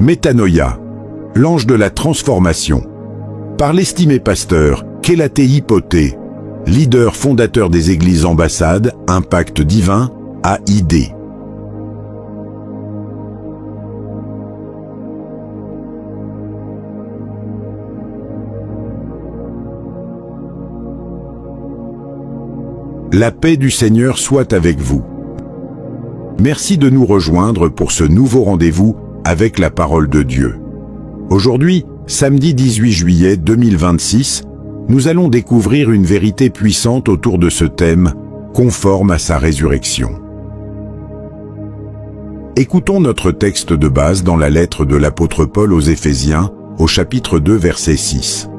Métanoïa, l'ange de la transformation. Par l'estimé pasteur Kélatéi Poté, leader fondateur des églises ambassades, Impact Divin, AID. La paix du Seigneur soit avec vous. Merci de nous rejoindre pour ce nouveau rendez-vous avec la parole de Dieu. Aujourd'hui, samedi 18 juillet 2026, nous allons découvrir une vérité puissante autour de ce thème, conforme à sa résurrection. Écoutons notre texte de base dans la lettre de l'apôtre Paul aux Éphésiens, au chapitre 2, verset 6.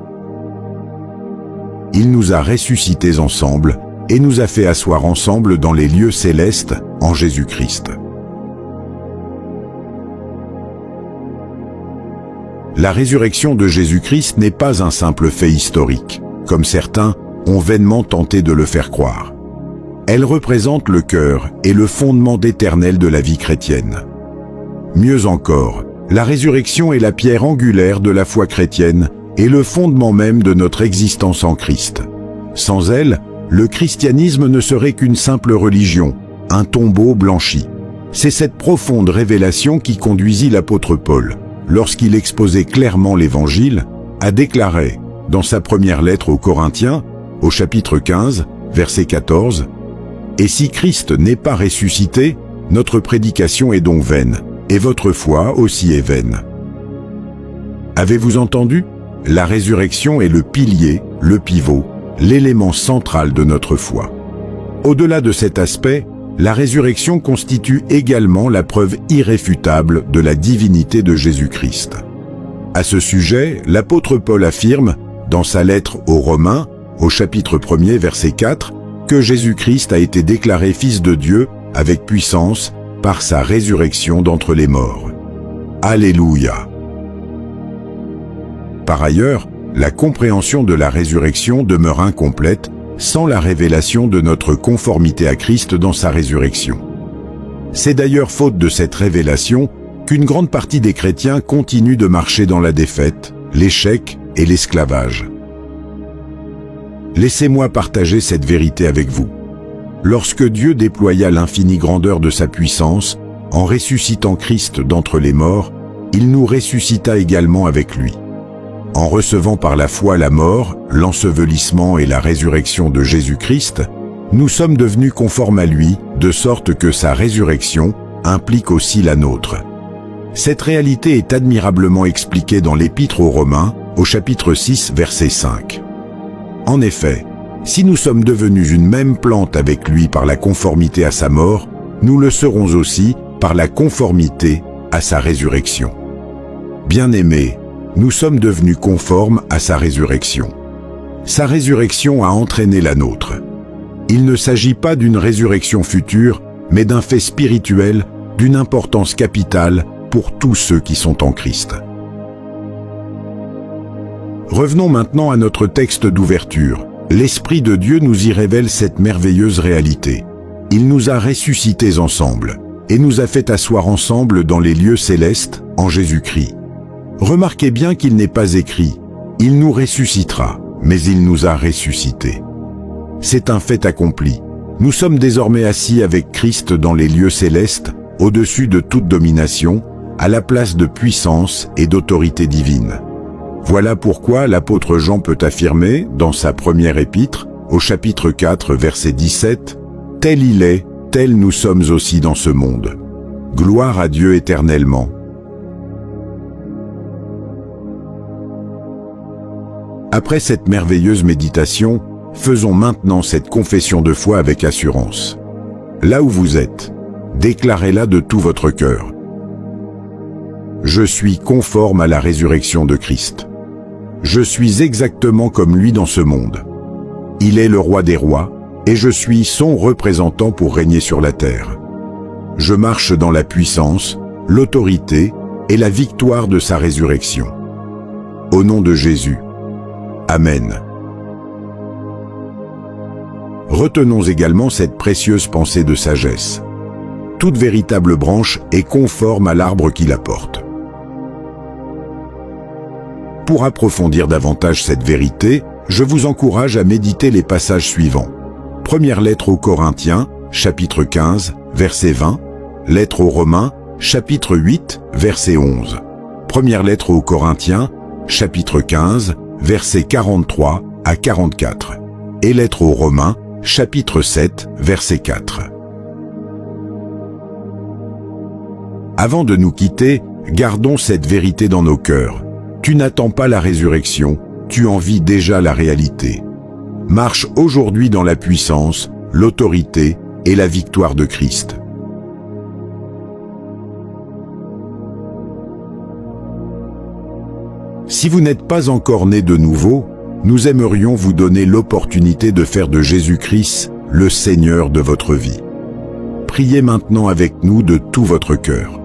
Il nous a ressuscités ensemble et nous a fait asseoir ensemble dans les lieux célestes en Jésus-Christ. La résurrection de Jésus-Christ n'est pas un simple fait historique, comme certains ont vainement tenté de le faire croire. Elle représente le cœur et le fondement éternel de la vie chrétienne. Mieux encore, la résurrection est la pierre angulaire de la foi chrétienne et le fondement même de notre existence en Christ. Sans elle, le christianisme ne serait qu'une simple religion, un tombeau blanchi. C'est cette profonde révélation qui conduisit l'apôtre Paul, lorsqu'il exposait clairement l'Évangile, à déclarer, dans sa première lettre aux Corinthiens, au chapitre 15, verset 14, « Et si Christ n'est pas ressuscité, notre prédication est donc vaine, et votre foi aussi est vaine. » Avez-vous entendu? La résurrection est le pilier, le pivot, l'élément central de notre foi. Au-delà de cet aspect, la résurrection constitue également la preuve irréfutable de la divinité de Jésus-Christ. À ce sujet, l'apôtre Paul affirme, dans sa lettre aux Romains, au chapitre 1er, verset 4, que Jésus-Christ a été déclaré Fils de Dieu avec puissance par sa résurrection d'entre les morts. Alléluia! Par ailleurs, la compréhension de la résurrection demeure incomplète sans la révélation de notre conformité à Christ dans sa résurrection. C'est d'ailleurs faute de cette révélation qu'une grande partie des chrétiens continuent de marcher dans la défaite, l'échec et l'esclavage. Laissez-moi partager cette vérité avec vous. Lorsque Dieu déploya l'infinie grandeur de sa puissance, en ressuscitant Christ d'entre les morts, il nous ressuscita également avec lui. En recevant par la foi la mort, l'ensevelissement et la résurrection de Jésus-Christ, nous sommes devenus conformes à lui, de sorte que sa résurrection implique aussi la nôtre. Cette réalité est admirablement expliquée dans l'Épître aux Romains, au chapitre 6, verset 5. En effet, si nous sommes devenus une même plante avec lui par la conformité à sa mort, nous le serons aussi par la conformité à sa résurrection. Bien-aimés, nous sommes devenus conformes à sa résurrection. Sa résurrection a entraîné la nôtre. Il ne s'agit pas d'une résurrection future, mais d'un fait spirituel d'une importance capitale pour tous ceux qui sont en Christ. Revenons maintenant à notre texte d'ouverture. L'Esprit de Dieu nous y révèle cette merveilleuse réalité. Il nous a ressuscités ensemble et nous a fait asseoir ensemble dans les lieux célestes en Jésus-Christ. Remarquez bien qu'il n'est pas écrit « Il nous ressuscitera », mais il nous a ressuscités. C'est un fait accompli. Nous sommes désormais assis avec Christ dans les lieux célestes, au-dessus de toute domination, à la place de puissance et d'autorité divine. Voilà pourquoi l'apôtre Jean peut affirmer, dans sa première épître, au chapitre 4, verset 17, « Tel il est, tel nous sommes aussi dans ce monde. Gloire à Dieu éternellement. » Après cette merveilleuse méditation, faisons maintenant cette confession de foi avec assurance. Là où vous êtes, déclarez-la de tout votre cœur. Je suis conforme à la résurrection de Christ. Je suis exactement comme lui dans ce monde. Il est le roi des rois, et je suis son représentant pour régner sur la terre. Je marche dans la puissance, l'autorité et la victoire de sa résurrection. Au nom de Jésus, Amen. Retenons également cette précieuse pensée de sagesse. Toute véritable branche est conforme à l'arbre qui la porte. Pour approfondir davantage cette vérité, je vous encourage à méditer les passages suivants. Première lettre aux Corinthiens, chapitre 15, verset 20. Lettre aux Romains, chapitre 8, verset 11. Première lettre aux Corinthiens, chapitre 15, versets 43 à 44. Et lettre aux Romains, chapitre 7, verset 4. Avant de nous quitter, gardons cette vérité dans nos cœurs. Tu n'attends pas la résurrection, tu en vis déjà la réalité. Marche aujourd'hui dans la puissance, l'autorité et la victoire de Christ. Si vous n'êtes pas encore né de nouveau, nous aimerions vous donner l'opportunité de faire de Jésus-Christ le Seigneur de votre vie. Priez maintenant avec nous de tout votre cœur.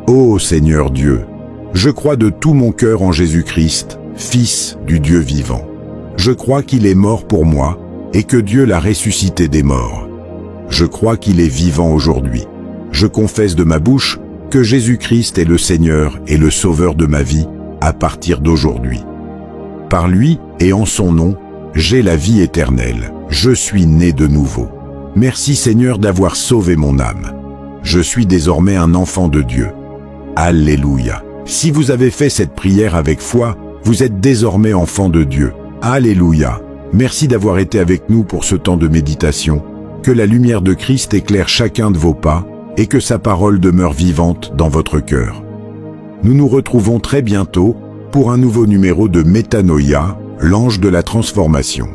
Ô Seigneur Dieu, je crois de tout mon cœur en Jésus-Christ, Fils du Dieu vivant. Je crois qu'il est mort pour moi et que Dieu l'a ressuscité des morts. Je crois qu'il est vivant aujourd'hui. Je confesse de ma bouche que Jésus-Christ est le Seigneur et le Sauveur de ma vie à partir d'aujourd'hui. Par lui et en son nom, j'ai la vie éternelle. Je suis né de nouveau. Merci Seigneur d'avoir sauvé mon âme. Je suis désormais un enfant de Dieu. Alléluia. Si vous avez fait cette prière avec foi, vous êtes désormais enfant de Dieu. Alléluia. Merci d'avoir été avec nous pour ce temps de méditation. Que la lumière de Christ éclaire chacun de vos pas et que sa parole demeure vivante dans votre cœur. Nous nous retrouvons très bientôt pour un nouveau numéro de Métanoïa, l'ange de la transformation.